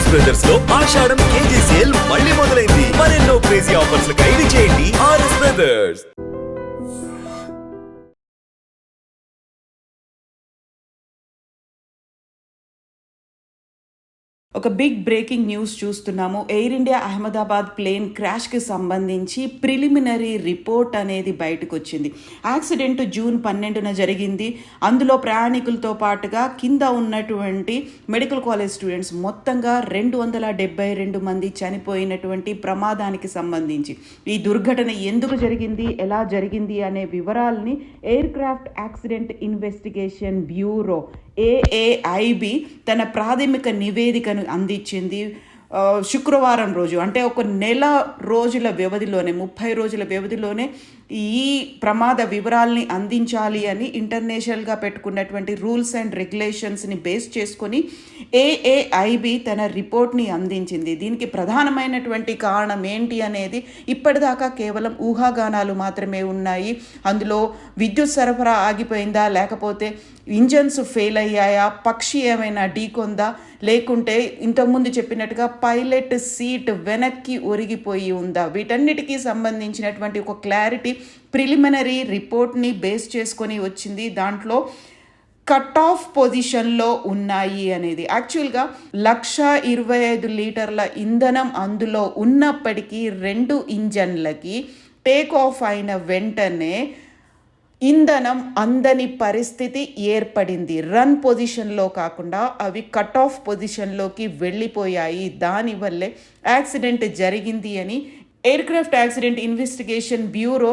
RS brothers లో ఆషాఢం KG sale మళ్ళీ మొదలైంది. మరెన్నో క్రేజీ ఆఫర్స్ ఖైదీ చేయండి ఆర్ఎస్ బ్రదర్స్. ఒక బిగ్ బ్రేకింగ్ న్యూస్ చూస్తున్నాము. ఎయిర్ ఇండియా అహ్మదాబాద్ ప్లేన్ క్రాష్కి సంబంధించి ప్రిలిమినరీ రిపోర్ట్ అనేది బయటకు వచ్చింది. యాక్సిడెంట్ జూన్ 12న జరిగింది. అందులో ప్రయాణికులతో పాటుగా కింద ఉన్నటువంటి మెడికల్ కాలేజ్ స్టూడెంట్స్ మొత్తంగా 272 మంది చనిపోయినటువంటి ప్రమాదానికి సంబంధించి ఈ దుర్ఘటన ఎందుకు జరిగింది, ఎలా జరిగింది అనే వివరాలని aircraft accident investigation bureau AAIB తన ప్రాథమిక నివేదికను అందించింది శుక్రవారం రోజు. అంటే ఒక నెల రోజుల వ్యవధిలోనే 30 రోజుల వ్యవధిలోనే ఈ ప్రమాద వివరాల్ని అందించాలి అని ఇంటర్నేషనల్గా పెట్టుకున్నటువంటి రూల్స్ అండ్ రెగ్యులేషన్స్ని బేస్ చేసుకొని AAIB తన రిపోర్ట్ని అందించింది. దీనికి ప్రధానమైనటువంటి కారణం ఏంటి అనేది ఇప్పటిదాకా కేవలం ఊహాగానాలు మాత్రమే ఉన్నాయి. అందులో విద్యుత్ సరఫరా ఆగిపోయిందా, లేకపోతే ఇంజన్స్ ఫెయిల్ అయ్యాయా, పక్షి ఏమైనా ఢీకొందా, లేకుంటే ఇంతకుముందు చెప్పినట్టుగా పైలట్ సీట్ వెనక్కి ఒరిగిపోయి ఉందా, వీటన్నిటికీ సంబంధించినటువంటి ఒక క్లారిటీ ప్రిలిమినరీ రిపోర్ట్ని బేస్ చేసుకొని వచ్చింది. దాంట్లో కట్ ఆఫ్ పొజిషన్లో ఉన్నాయి అనేది. యాక్చువల్గా 125 లీటర్ల ఇంధనం అందులో ఉన్నప్పటికీ 2 ఇంజన్లకి టేక్ ఆఫ్ అయిన వెంటనే ఇంధనం అందని పరిస్థితి ఏర్పడింది. రన్ పొజిషన్లో కాకుండా అవి కట్ ఆఫ్ పొజిషన్లోకి వెళ్ళిపోయాయి. దానివల్లే యాక్సిడెంట్ జరిగింది అని air craft accident investigation bureau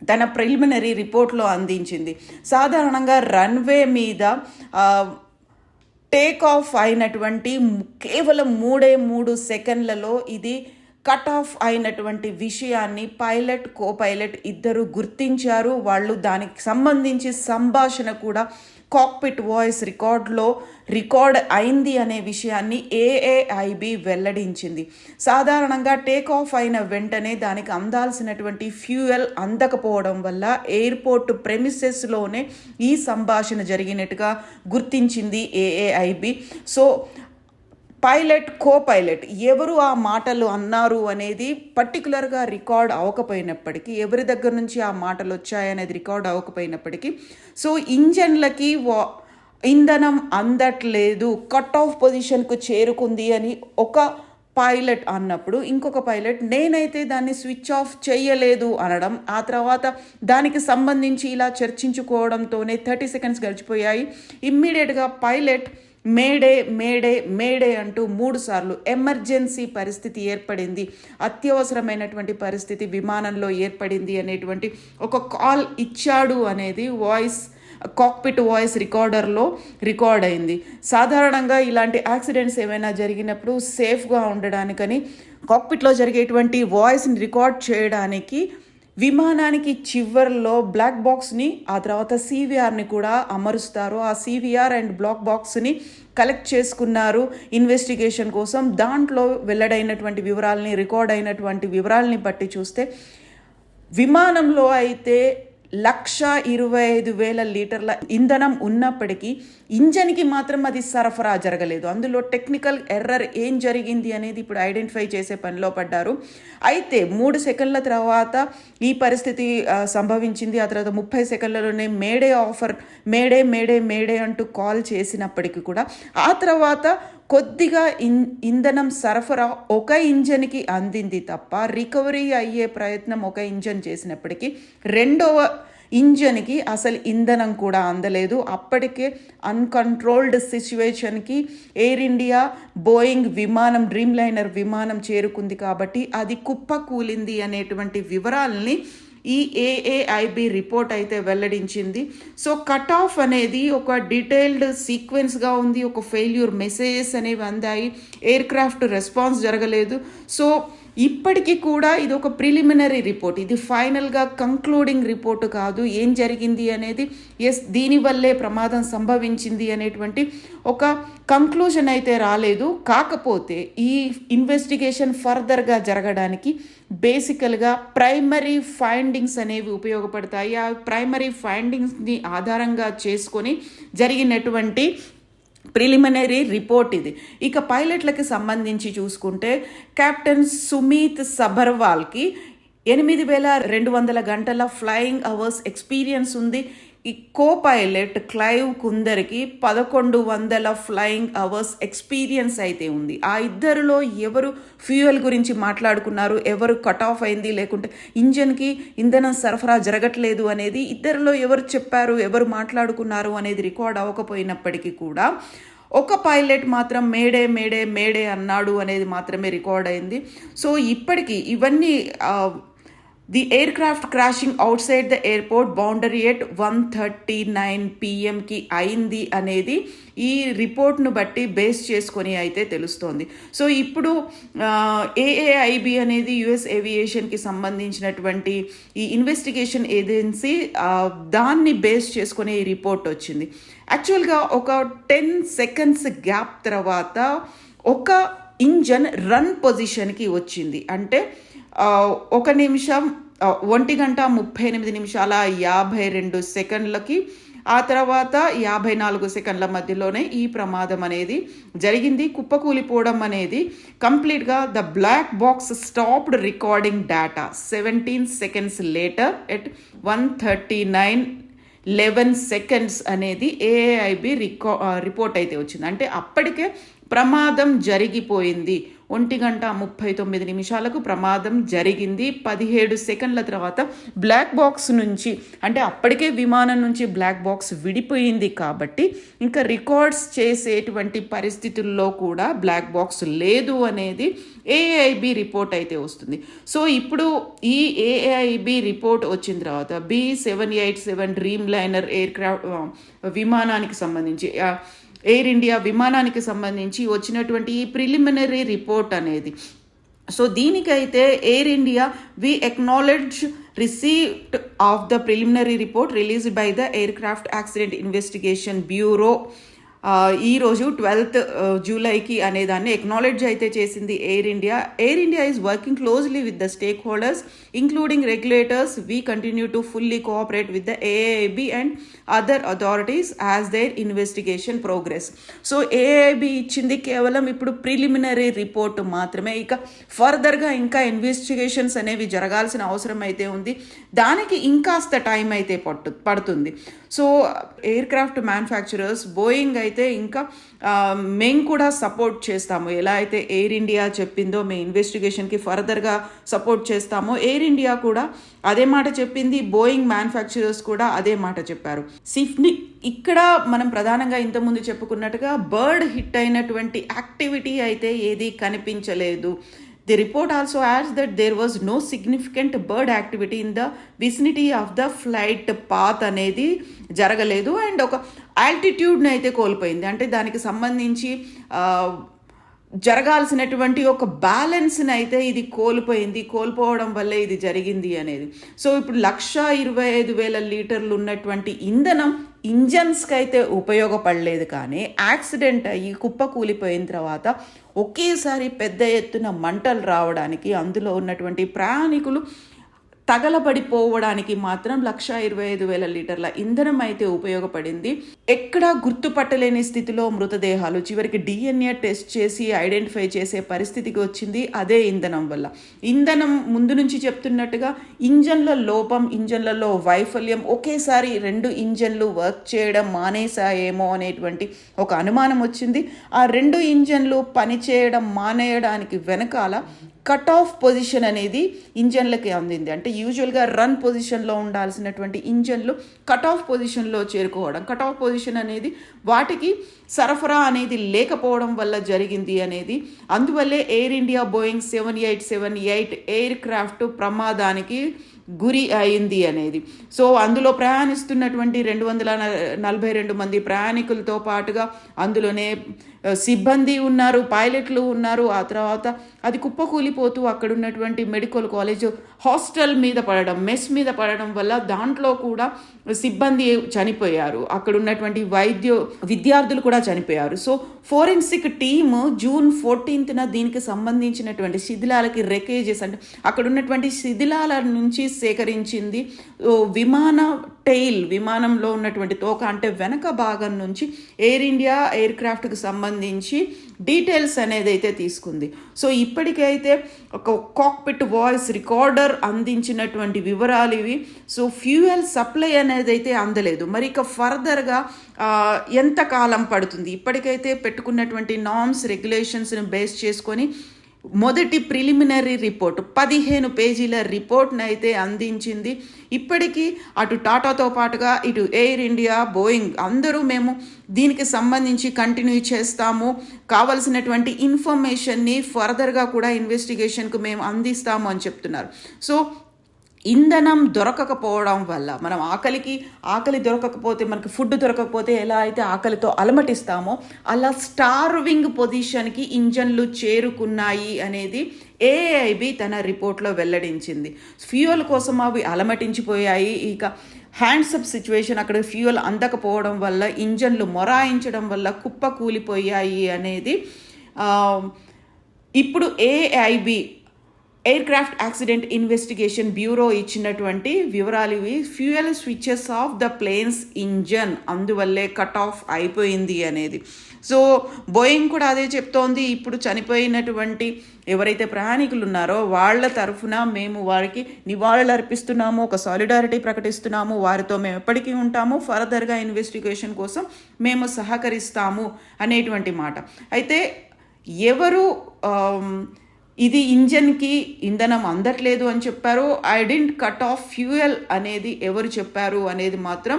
తన ప్రిలిమినరీ రిపోర్ట్లో అందించింది. సాధారణంగా రన్వే మీద టేక్ ఆఫ్ అయినటువంటి కేవలం 3 సెకండ్లలో ఇది కట్ ఆఫ్ అయినటువంటి విషయాన్ని పైలట్ కో-పైలట్ ఇద్దరు గుర్తించారు. వాళ్ళు దానికి సంబంధించి సంభాషణ కూడా కాక్పిట్ వాయిస్ రికార్డ్ అయింది అనే విషయాన్ని AAIB వెల్లడించింది. సాధారణంగా టేక్ ఆఫ్ అయిన వెంటనే దానికి అందాల్సినటువంటి ఫ్యూయల్ అందకపోవడం వల్ల ఎయిర్పోర్ట్ ప్రెమిసెస్లోనే ఈ సంభాషణ జరిగినట్టుగా గుర్తించింది AAIB. సో పైలట్ కో-పైలట్ ఎవరు ఆ మాటలు అన్నారు అనేది పర్టికులర్గా రికార్డ్ అవ్వకపోయినప్పటికీ, ఎవరి దగ్గర నుంచి ఆ మాటలు వచ్చాయనేది రికార్డ్ అవ్వకపోయినప్పటికీ, సో ఇంజన్లకి ఇంధనం అందట్లేదు, కట్ ఆఫ్ పొజిషన్కు చేరుకుంది అని ఒక పైలట్ అన్నప్పుడు ఇంకొక పైలట్ నేనైతే దాన్ని స్విచ్ ఆఫ్ చేయలేదు అనడం, ఆ తర్వాత దానికి సంబంధించి ఇలా చర్చించుకోవడంతోనే 30 సెకండ్స్ గడిచిపోయాయి. ఇమ్మీడియట్గా పైలట్ మేడే మేడే మేడే అంటూ 3 సార్లు ఎమర్జెన్సీ పరిస్థితి ఏర్పడింది, అత్యవసరమైనటువంటి పరిస్థితి విమానంలో ఏర్పడింది అనేటువంటి ఒక కాల్ ఇచ్చాడు అనేది కాక్పిట్ వాయిస్ రికార్డర్లో రికార్డ్ అయింది. సాధారణంగా ఇలాంటి యాక్సిడెంట్స్ ఏమైనా జరిగినప్పుడు సేఫ్గా ఉండడానికని కాక్పిట్లో జరిగేటువంటి వాయిస్ని రికార్డ్ చేయడానికి విమానానికి చివర్లో బ్లాక్ బాక్స్ని, ఆ తర్వాత CVRని కూడా అమరుస్తారు. ఆ CVR అండ్ బ్లాక్ బాక్స్ని కలెక్ట్ చేసుకున్నారు ఇన్వెస్టిగేషన్ కోసం. దాంట్లో వెల్లడైనటువంటి వివరాలని, రికార్డ్ అయినటువంటి వివరాలని బట్టి చూస్తే విమానంలో అయితే 125,000 లీటర్ల ఇంధనం ఉన్నప్పటికీ ఇంజన్కి మాత్రం అది సరఫరా జరగలేదు. అందులో టెక్నికల్ ఎర్రర్ ఏం జరిగింది అనేది ఇప్పుడు ఐడెంటిఫై చేసే పనిలో పడ్డారు. అయితే 3 సెకండ్ల తర్వాత ఈ పరిస్థితి సంభవించింది. ఆ తర్వాత 30 సెకండ్లలోనే మేడే మేడే మేడే అంటూ కాల్ చేసినప్పటికీ కూడా ఆ తర్వాత కొద్దిగా ఇంధనం సరఫరా ఒక ఇంజన్కి అందింది తప్ప రికవరీ అయ్యే ప్రయత్నం ఒక ఇంజన్ చేసినప్పటికీ రెండవ ఇంజన్కి అసలు ఇంధనం కూడా అందలేదు. అప్పటికే అన్కంట్రోల్డ్ సిచ్యువేషన్కి ఎయిర్ ఇండియా బోయింగ్ విమానం, డ్రీమ్ లైనర్ విమానం చేరుకుంది కాబట్టి అది కుప్ప కూలింది అనేటువంటి వివరాలని ఈ AAIB రిపోర్ట్ అయితే వెల్లడించింది. సో కట్ ఆఫ్ అనేది ఒక డీటెయిల్డ్ సీక్వెన్స్గా ఉంది. ఒక ఫెయిల్యూర్ మెసేజెస్ అనేవి అందాయి, ఎయిర్ క్రాఫ్ట్ రెస్పాన్స్ జరగలేదు. సో ఇప్పటికీ కూడా ఇది ఒక ప్రిలిమినరీ రిపోర్ట్, ఇది ఫైనల్గా కంక్లూడింగ్ రిపోర్ట్ కాదు. ఏం జరిగింది అనేది, దీనివల్లే ప్రమాదం సంభవించింది అనేటువంటి ఒక కంక్లూజన్ అయితే రాలేదు. కాకపోతే ఈ ఇన్వెస్టిగేషన్ ఫర్దర్గా జరగడానికి బేసికల్గా ప్రైమరీ ఫైండింగ్స్ అనేవి ఉపయోగపడతాయి. ఆ ప్రైమరీ ఫైండింగ్స్ని ఆధారంగా చేసుకొని జరిగినటువంటి ప్రిలిమినరీ రిపోర్ట్ ఇది. ఇక పైలట్లకి సంబంధించి చూసుకుంటే కెప్టెన్ సుమీత్ సబర్వాల్కి 8,200 గంటల ఫ్లయింగ్ అవర్స్ ఎక్స్పీరియన్స్ ఉంది. ఈ కో పైలట్ క్లైవ్ కుందర్కి 1,100 ఫ్లయింగ్ అవర్స్ ఎక్స్పీరియన్స్ అయితే ఉంది. ఆ ఇద్దరిలో ఎవరు ఫ్యూయల్ గురించి మాట్లాడుకున్నారు, ఎవరు కట్ ఆఫ్ అయింది, లేకుంటే ఇంజన్కి ఇంధనం సరఫరా జరగట్లేదు అనేది ఇద్దరిలో ఎవరు చెప్పారు, ఎవరు మాట్లాడుకున్నారు అనేది రికార్డ్ అవ్వకపోయినప్పటికీ కూడా ఒక పైలట్ మాత్రం మేడే మేడే మేడే అన్నాడు అనేది మాత్రమే రికార్డ్ అయింది. సో ఇప్పటికీ ఇవన్నీ the aircraft crashing out side the airport boundary at 1:39 PM అయింది అనేది ఈ రిపోర్ట్ను బట్టి బేస్ చేసుకొని అయితే తెలుస్తోంది. సో ఇప్పుడు ఏఏఐబి అనేది యుఎస్ ఏవియేషన్కి సంబంధించినటువంటి ఈ ఇన్వెస్టిగేషన్ ఏజెన్సీ దాన్ని బేస్ చేసుకొని ఈ రిపోర్ట్ వచ్చింది. యాక్చువల్గా ఒక 10 seconds గ్యాప్ తర్వాత ఒక ఇంజన్ రన్ పొజిషన్కి వచ్చింది. అంటే 1 నిమిషం 1:38 ఆ తర్వాత 54 సెకండ్ల మధ్యలోనే ఈ ప్రమాదం అనేది జరిగింది. కుప్పకూలిపోవడం అనేది కంప్లీట్గా the black box stopped recording data 17 seconds later at 1:39:11 అనేది ఏఐబి రిపోర్ట్ అయితే వచ్చింది. అంటే అప్పటికే ప్రమాదం జరిగిపోయింది. 1:39 ప్రమాదం జరిగింది. 17 సెకండ్ల తర్వాత బ్లాక్ బాక్స్ నుంచి, అంటే అప్పటికే విమానం నుంచి బ్లాక్ బాక్స్ విడిపోయింది కాబట్టి ఇంకా రికార్డ్స్ చేసేటువంటి పరిస్థితుల్లో కూడా బ్లాక్ బాక్స్ లేదు అనేది ఏఐబి రిపోర్ట్ అయితే వస్తుంది. సో ఇప్పుడు ఈ ఏఐబి రిపోర్ట్ వచ్చిన తర్వాత B787 డ్రీమ్ లైనర్ ఎయిర్క్రాఫ్ట్ విమానానికి సంబంధించి ఎయిర్ ఇండియా విమానానికి సంబంధించి వచ్చినటువంటి ఈ ప్రిలిమినరీ రిపోర్ట్ అనేది, సో దీనికైతే Air India we acknowledge receipt of the preliminary report released by the aircraft accident investigation bureau ఈరోజు 12th జూలైకి అనేదాన్ని ఎక్నాలెడ్జ్ అయితే చేసింది Air India. Air India is working closely with the stake holders including regulators. We continue to fully cooperate with the AIB and other authorities as their investigation progress. So AIB ఇచ్చింది కేవలం ఇప్పుడు preliminary report మాత్రమే. ఇక ఫర్దర్గా ఇంకా investigations అనేవి జరగాల్సిన అవసరం అయితే ఉంది. దానికి ఇంకాస్త టైం అయితే పడుతుంది. సో ఎయిర్క్రాఫ్ట్ మ్యానుఫ్యాక్చరర్స్ బోయింగ్ అయితే ఇంకా మేము కూడా సపోర్ట్ చేస్తాము, ఎలా అయితే ఎయిర్ ఇండియా చెప్పిందో మేము ఇన్వెస్టిగేషన్కి ఫర్దర్గా సపోర్ట్ చేస్తామో ఎయిర్ ఇండియా కూడా అదే మాట చెప్పింది. బోయింగ్ మ్యానుఫ్యాక్చరర్స్ కూడా అదే మాట చెప్పారు. ఇక్కడ మనం ప్రధానంగా ఇంతకుముందు చెప్పుకున్నట్టుగా బర్డ్ హిట్ అయినటువంటి యాక్టివిటీ అయితే ఏది కనిపించలేదు. The report also adds that there was no significant bird activity in the vicinity of the flight path అనేది జరగలేదు. అండ్ ఒక ఆల్టిట్యూడ్ని అయితే కోల్పోయింది. అంటే దానికి సంబంధించి జరగాల్సినటువంటి ఒక బ్యాలెన్స్ని అయితే ఇది కోల్పోవడం వల్ల ఇది జరిగింది అనేది. సో ఇప్పుడు 1,25,000 లీటర్లు ఉన్నటువంటి ఇంధనం ఇంజన్స్కి అయితే ఉపయోగపడలేదు. కానీ యాక్సిడెంట్ అయ్యి కుప్ప కూలిపోయిన తర్వాత ఒకేసారి పెద్ద ఎత్తున మంటలు రావడానికి, అందులో ఉన్నటువంటి ప్రయాణికులు తగలబడిపోవడానికి మాత్రం 1,25,000 లీటర్ల ఇంధనం అయితే ఉపయోగపడింది. ఎక్కడా గుర్తుపట్టలేని స్థితిలో మృతదేహాలు చివరికి DNA టెస్ట్ చేసి ఐడెంటిఫై చేసే పరిస్థితికి వచ్చింది అదే ఇంధనం వల్ల. ఇంధనం ముందు నుంచి చెప్తున్నట్టుగా ఇంజన్ల లోపం, ఇంజన్లలో వైఫల్యం, ఒకేసారి 2 ఇంజన్లు వర్క్ చేయడం మానేసాయేమో అనేటువంటి ఒక అనుమానం వచ్చింది. ఆ 2 ఇంజన్లు పనిచేయడం మానేయడానికి వెనకాల కట్ ఆఫ్ పొజిషన్ అనేది ఇంజన్లకి అందింది. అంటే యూజువల్గా రన్ పొజిషన్లో ఉండాల్సినటువంటి ఇంజన్లు కట్ ఆఫ్ పొజిషన్లో చేరుకోవడం, కట్ ఆఫ్ పొజిషన్ అనేది వాటికి సరఫరా అనేది లేకపోవడం వల్ల జరిగింది అనేది. అందువల్లే air India Boeing 7878 air craft ప్రమాదానికి గురి అయింది అనేది. సో అందులో ప్రయాణిస్తున్నటువంటి 242 మంది ప్రయాణికులతో పాటుగా అందులోనే సిబ్బంది ఉన్నారు, పైలట్లు ఉన్నారు. ఆ తర్వాత అది కుప్పకూలిపోతూ అక్కడ ఉన్నటువంటి మెడికల్ కాలేజ్ హాస్టల్ మీద పడడం, మెస్ మీద పడడం వల్ల దాంట్లో కూడా సిబ్బంది చనిపోయారు, అక్కడ ఉన్నటువంటి విద్యార్థులు కూడా చనిపోయారు. So forensic team June 14th దీనికి సంబంధించినటువంటి శిథిలాలకి రెకేజెస్, అంటే అక్కడ ఉన్నటువంటి శిథిలాల నుంచి సేకరించింది. విమానంలో ఉన్నటువంటి తోక అంటే వెనక భాగం నుంచి ఎయిర్ ఇండియా ఎయిర్ క్రాఫ్ట్కి సంబంధించి డీటెయిల్స్ అనేది అయితే తీసుకుంది. సో ఇప్పటికైతే ఒక కాక్పిట్ వాయిస్ రికార్డర్ అందించినటువంటి వివరాలు ఇవి. సో ఫ్యూయల్ సప్లై అనేది అయితే అందలేదు. మరి ఇక ఫర్దర్గా ఎంత కాలం పడుతుంది? ఇప్పటికైతే పెట్టుకున్నటువంటి నార్మ్స్ రెగ్యులేషన్స్ని బేస్ చేసుకొని మొదటి ప్రిలిమినరీ రిపోర్ట్ 15 పేజీల రిపోర్ట్ని అయితే అందించింది. ఇప్పటికీ అటు టాటాతో పాటుగా ఇటు ఎయిర్ ఇండియా, బోయింగ్ అందరూ మేము దీనికి సంబంధించి కంటిన్యూ చేస్తాము, కావలసినటువంటి ఇన్ఫర్మేషన్ని ఫర్దర్గా కూడా ఇన్వెస్టిగేషన్కు మేము అందిస్తాము అని చెప్తున్నారు. సో ఇంధనం దొరకకపోవడం వల్ల మనం ఆకలి దొరకకపోతే, మనకి ఫుడ్ దొరకకపోతే ఎలా అయితే ఆకలితో అలమటిస్తామో అలా స్టార్వింగ్ పొజిషన్కి ఇంజన్లు చేరుకున్నాయి అనేది ఏఐబి తన రిపోర్ట్లో వెల్లడించింది. ఫ్యూయల్ కోసం అవి అలమటించిపోయాయి. ఇక హ్యాండ్స్ అప్ సిచ్యువేషన్, అక్కడ ఫ్యూయల్ అందకపోవడం వల్ల ఇంజన్లు మొరాయించడం వల్ల కుప్ప కూలిపోయాయి అనేది ఇప్పుడు AIB aircraft accident investigation bureau ఇచ్చినటువంటి వివరాలు ఇవి. Fuel switches of the plane's engine, అందువల్లే కట్ ఆఫ్ అయిపోయింది అనేది. సో బోయింగ్ కూడా అదే చెప్తోంది. ఇప్పుడు చనిపోయినటువంటి ఎవరైతే ప్రయాణికులు ఉన్నారో వాళ్ళ తరఫున మేము వారికి నివాళులు అర్పిస్తున్నాము, ఒక సాలిడారిటీ ప్రకటిస్తున్నాము, వారితో మేము ఎప్పటికీ ఉంటాము, ఫర్దర్గా ఇన్వెస్టిగేషన్ కోసం మేము సహకరిస్తాము అనేటువంటి మాట. అయితే ఎవరు ఇది ఇంజన్కి ఇంధనం అందట్లేదు అని చెప్పారు, I didn't cut off fuel అనేది ఎవరు చెప్పారు అనేది మాత్రం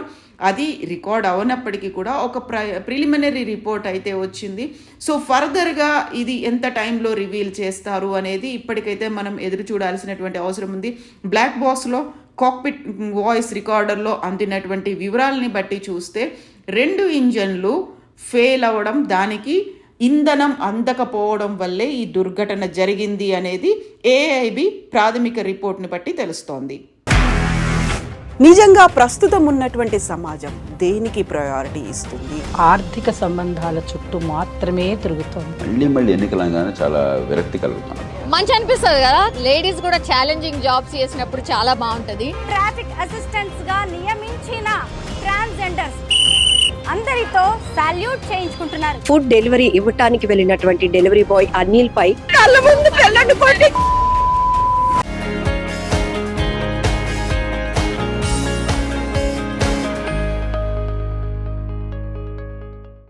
అది రికార్డ్ అవనప్పటికీ కూడా ఒక ప్రిలిమినరీ రిపోర్ట్ అయితే వచ్చింది. సో ఫర్దర్గా ఇది ఎంత టైంలో రివీల్ చేస్తారు అనేది ఇప్పటికైతే మనం ఎదురు చూడాల్సినటువంటి అవసరం ఉంది. బ్లాక్ బాక్స్లో కాక్పిట్ వాయిస్ రికార్డర్లో అందినటువంటి వివరాలని బట్టి చూస్తే 2 ఇంజన్లు ఫెయిల్ అవ్వడం, దానికి ఇంధనం అందకపోవడం వల్లే ఈ దుర్ఘటన జరిగింది అనేది ఏఐబి ప్రాథమిక రిపోర్ట్ని బట్టి తెలుస్తోంది. నిజంగా ప్రస్తుతం ఉన్నటువంటి సమాజం దేనికి ప్రయారిటీ ఇస్తుంది? ఆర్థిక సంబంధాల చుట్టూ మాత్రమే తిరుగుతుంది. మళ్ళీ ఎన్నికలంగానే చాలా విరక్తి కలుగుతాను. మంచి అనిపిస్తుంది కదా, లేడీస్ కూడా ఛాలెంజింగ్ జాబ్స్ చేసినప్పుడు చాలా బాగుంటది. ట్రాఫిక్ అసిస్టెంట్స్ గా నియమించిన ట్రాన్స్జెండర్స్ అందరితో సాల్యూట్ చేయించుకుంటున్నారు. ఫుడ్ డెలివరీ ఇవ్వటానికి వెళ్ళినటువంటి డెలివరీ బాయ్ అనిల్ పై కళ్ళ ముందు